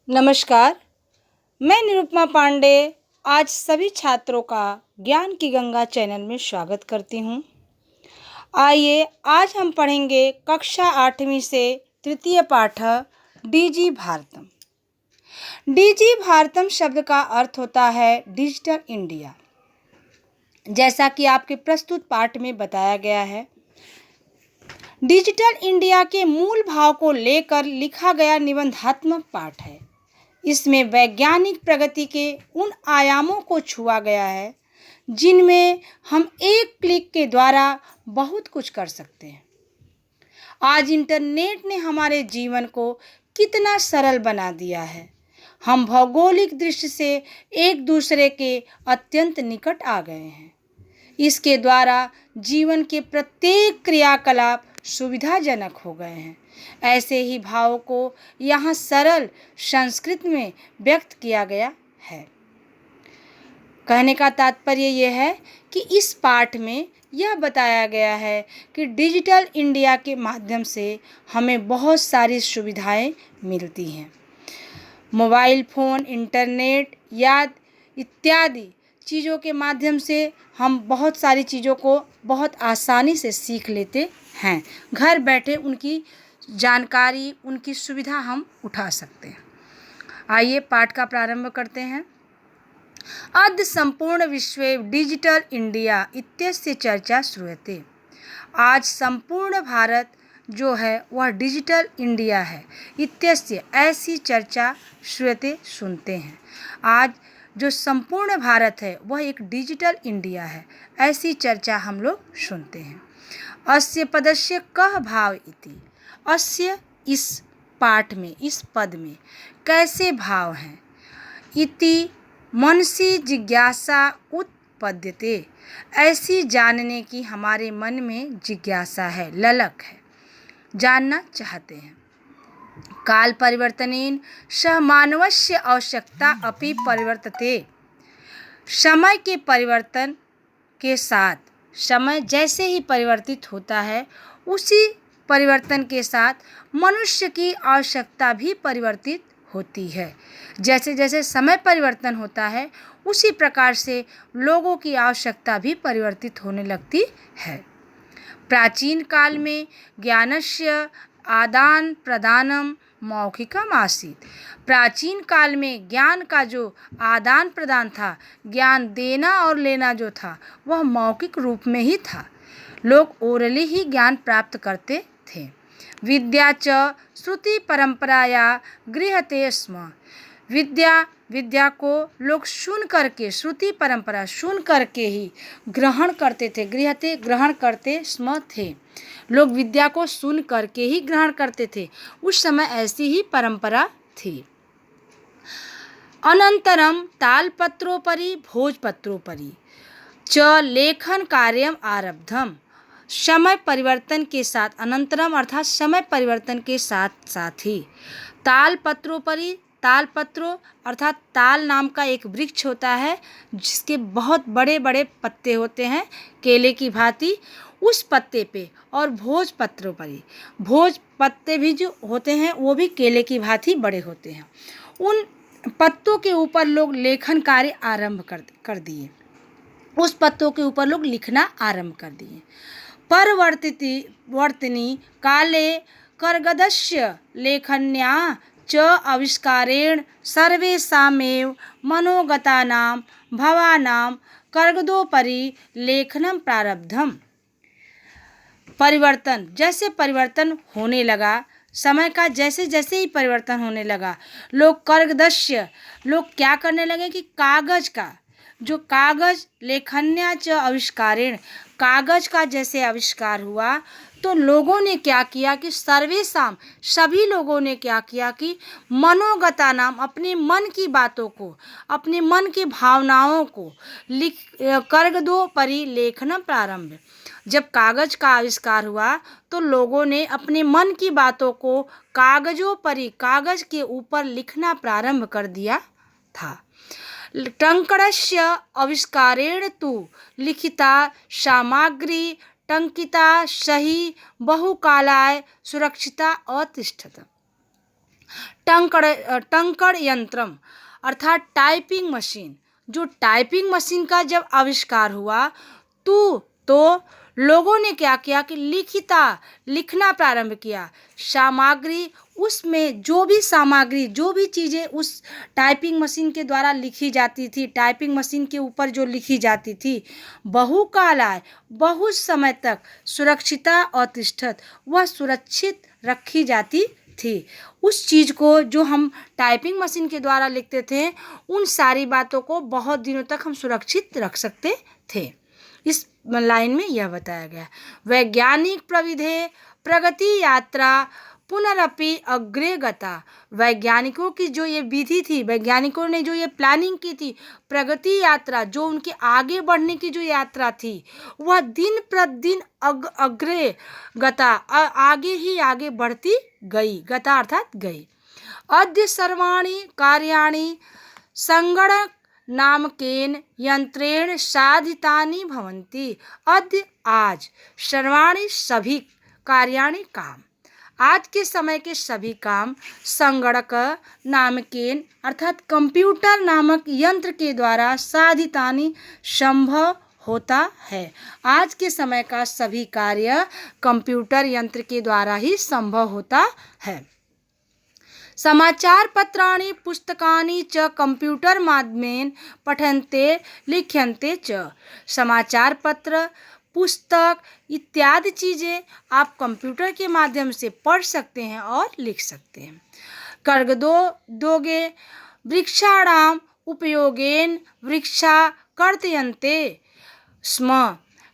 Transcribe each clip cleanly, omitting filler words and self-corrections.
नमस्कार। मैं निरुपमा पांडे आज सभी छात्रों का ज्ञान की गंगा चैनल में स्वागत करती हूँ। आइए आज हम पढ़ेंगे कक्षा 8वीं से तृतीय पाठ डीजी भारतम। डीजी भारतम शब्द का अर्थ होता है डिजिटल इंडिया। जैसा कि आपके प्रस्तुत पाठ में बताया गया है, डिजिटल इंडिया के मूल भाव को लेकर लिखा गया निबंधात्मक पाठ है। इसमें वैज्ञानिक प्रगति के उन आयामों को छुआ गया है जिनमें हम एक क्लिक के द्वारा बहुत कुछ कर सकते हैं। आज इंटरनेट ने हमारे जीवन को कितना सरल बना दिया है। हम भौगोलिक दृष्टि से एक दूसरे के अत्यंत निकट आ गए हैं। इसके द्वारा जीवन के प्रत्येक क्रियाकलाप सुविधाजनक हो गए हैं। ऐसे ही भाव को यहाँ सरल संस्कृत में व्यक्त किया गया है। कहने का तात्पर्य यह है कि इस पाठ में यह बताया गया है कि डिजिटल इंडिया के माध्यम से हमें बहुत सारी सुविधाएं मिलती हैं। मोबाइल फ़ोन, इंटरनेट इत्यादि चीज़ों के माध्यम से हम बहुत सारी चीज़ों को बहुत आसानी से सीख लेते हैं। घर बैठे उनकी जानकारी, उनकी सुविधा हम उठा सकते हैं। आइए पाठ का प्रारंभ करते हैं। अद्य संपूर्ण विश्वे डिजिटल इंडिया इत्यस्य चर्चा श्रूयते। आज संपूर्ण भारत जो है वह डिजिटल इंडिया है। इत्यस्य ऐसी चर्चा श्रूयते सुनते हैं। आज जो संपूर्ण भारत है वह एक डिजिटल इंडिया है, ऐसी चर्चा हम लोग सुनते हैं। अस्य पदस्य कः भाव इति। अस्य इस पाठ में, इस पद में कैसे भाव हैं। इति मनसि जिज्ञासा उत्पद्यते। ऐसी जानने की हमारे मन में जिज्ञासा है, ललक है, जानना चाहते हैं। काल परिवर्तनेन सह मानवस्य आवश्यकता अपि परिवर्तते। समय के परिवर्तन के साथ, समय जैसे ही परिवर्तित होता है उसी परिवर्तन के साथ मनुष्य की आवश्यकता भी परिवर्तित होती है। जैसे जैसे समय परिवर्तन होता है उसी प्रकार से लोगों की आवश्यकता भी परिवर्तित होने लगती है। प्राचीन काल में ज्ञानस्य आदान प्रदानम मौखिकम आसीत्। प्राचीन काल में ज्ञान का जो आदान प्रदान था, ज्ञान देना और लेना जो था, वह मौखिक रूप में ही था। लोग ओरली ही ज्ञान प्राप्त करते थे। विद्या च श्रुति परंपराया गृह्यते स्म। विद्या को लोग सुन करके, श्रुति परंपरा सुन करके ही ग्रहण करते थे। गृह्यते ग्रहण करते स्म थे। लोग विद्या को सुन करके ही ग्रहण करते थे। उस समय ऐसी ही परंपरा थी। अनंतरम तालपत्रोपरि भोजपत्रोपरि च लेखन कार्यम आरब्धम। समय परिवर्तन के साथ, अनंतरम अर्थात समय परिवर्तन के साथ साथ ही तालपत्रोपरि, तालपत्रों अर्थात ताल नाम का एक वृक्ष होता है जिसके बहुत बड़े बड़े पत्ते होते हैं केले की भांति, उस पत्ते पे, और भोजपत्रों पर ही, भोज पत्ते भी जो होते हैं वो भी केले की भांति बड़े होते हैं। उन पत्तों के ऊपर लोग लेखन कार्य आरंभ कर दिए। उस पत्तों के ऊपर लोग लिखना आरंभ कर दिए। वर्तनी काले कर्गदस्य लेखन्या च आविष्कारेण सर्वेषामेव मनोगतानां भावानां कर्गदोपरि लेखनम प्रारब्धम। परिवर्तन, जैसे परिवर्तन होने लगा, समय का जैसे जैसे ही परिवर्तन होने लगा, लोग कर्गदस्य, लोग क्या करने लगे कि कागज का, जो कागज लेखन्या च आविष्कारेण, कागज का जैसे आविष्कार हुआ तो लोगों ने क्या किया कि सर्वेषाम, सभी लोगों ने क्या किया कि मनोगता नाम, अपने मन की बातों को, अपने मन की भावनाओं को कर्गदोपरि लेखनम प्रारंभ। जब कागज का आविष्कार हुआ तो लोगों ने अपने मन की बातों को कागजों पर ही, कागज के ऊपर लिखना प्रारंभ कर दिया था। टंकणस्य आविष्कारेण तु लिखिता सामग्री टंकिता सही बहुकालाय सुरक्षिता अतिष्ठत। टंकड़ यंत्रम अर्थात टाइपिंग मशीन। जो टाइपिंग मशीन का जब आविष्कार हुआ तो लोगों ने क्या किया कि लिखना प्रारंभ किया। सामग्री, उसमें जो भी चीज़ें उस टाइपिंग मशीन के द्वारा लिखी जाती थी, टाइपिंग मशीन के ऊपर जो लिखी जाती थी, बहुकालाय बहुत समय तक सुरक्षिता अतिष्ठत, वह सुरक्षित रखी जाती थी। उस चीज़ को जो हम टाइपिंग मशीन के द्वारा लिखते थे, उन सारी बातों को बहुत दिनों तक हम सुरक्षित रख सकते थे। इस लाइन में यह बताया गया। वैज्ञानिक प्रगति यात्रा पुनरपि अग्रे गता। वैज्ञानिकों की जो ये विधि थी, वैज्ञानिकों ने जो ये प्लानिंग की थी, प्रगति यात्रा, जो उनके आगे बढ़ने की जो यात्रा थी, वह दिन प्रतिदिन अग्रे गता, आगे ही आगे बढ़ती गई। गता अर्थात गई। अद्य सर्वाणि कार्याणि संगणक नामकेन यंत्रेण साधितानि भवन्ति। अद्य आज, सर्वाणि सभी, कार्याणि काम, आज के समय के सभी काम संगणक नामकेन अर्थात कंप्यूटर नामक यंत्र के द्वारा साधितानि संभव होता है। आज के समय का सभी कार्य कंप्यूटर यंत्र के द्वारा ही संभव होता है। समाचार पत्राणि पुस्तकानि च कंप्यूटर माध्यमेन पठन्ते लिख्यन्ते च। समाचार पत्र, पुस्तक इत्यादि चीज़ें आप कंप्यूटर के माध्यम से पढ़ सकते हैं और लिख सकते हैं। कर्गदोगे वृक्षाणाम उपयोगेन वृक्षा कर्तयन्ते स्म।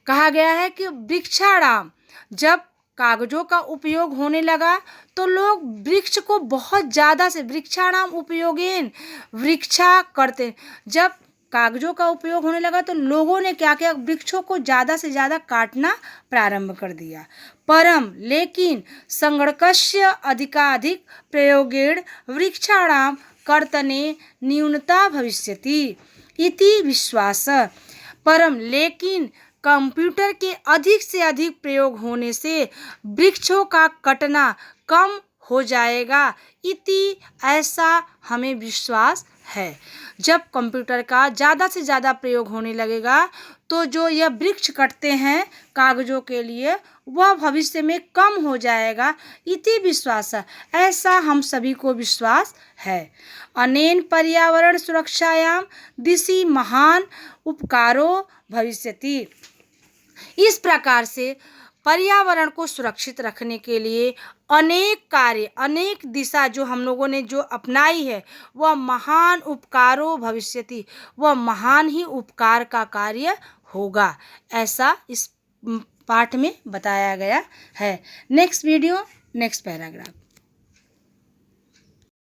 कहा गया है कि वृक्षाणाम, जब कागजों का उपयोग होने लगा तो लोग वृक्ष को बहुत ज़्यादा से, वृक्षाणाम उपयोगेन वृक्षा करते, जब कागजों का उपयोग होने लगा तो लोगों ने क्या किया, वृक्षों को ज़्यादा से ज़्यादा काटना प्रारंभ कर दिया। परम लेकिन संगणकस्य अधिकाधिक प्रयोगेण वृक्षाणाम कर्तने न्यूनता भविष्यति इति विश्वास। परम लेकिन कंप्यूटर के अधिक से अधिक प्रयोग होने से वृक्षों का कटना कम हो जाएगा, इति ऐसा हमें विश्वास है। जब कंप्यूटर का ज़्यादा से ज़्यादा प्रयोग होने लगेगा तो जो यह वृक्ष कटते हैं कागजों के लिए, वह भविष्य में कम हो जाएगा, इति विश्वास है, ऐसा हम सभी को विश्वास है। अनेन पर्यावरण सुरक्षायाम दिशि महान उपकारो भविष्यति। इस प्रकार से पर्यावरण को सुरक्षित रखने के लिए अनेक कार्य, अनेक दिशा जो हम लोगों ने जो अपनाई है, वह महान उपकारो भविष्यति, वह महान ही उपकार का कार्य होगा, ऐसा इस पाठ में बताया गया है। Next video, next paragraph.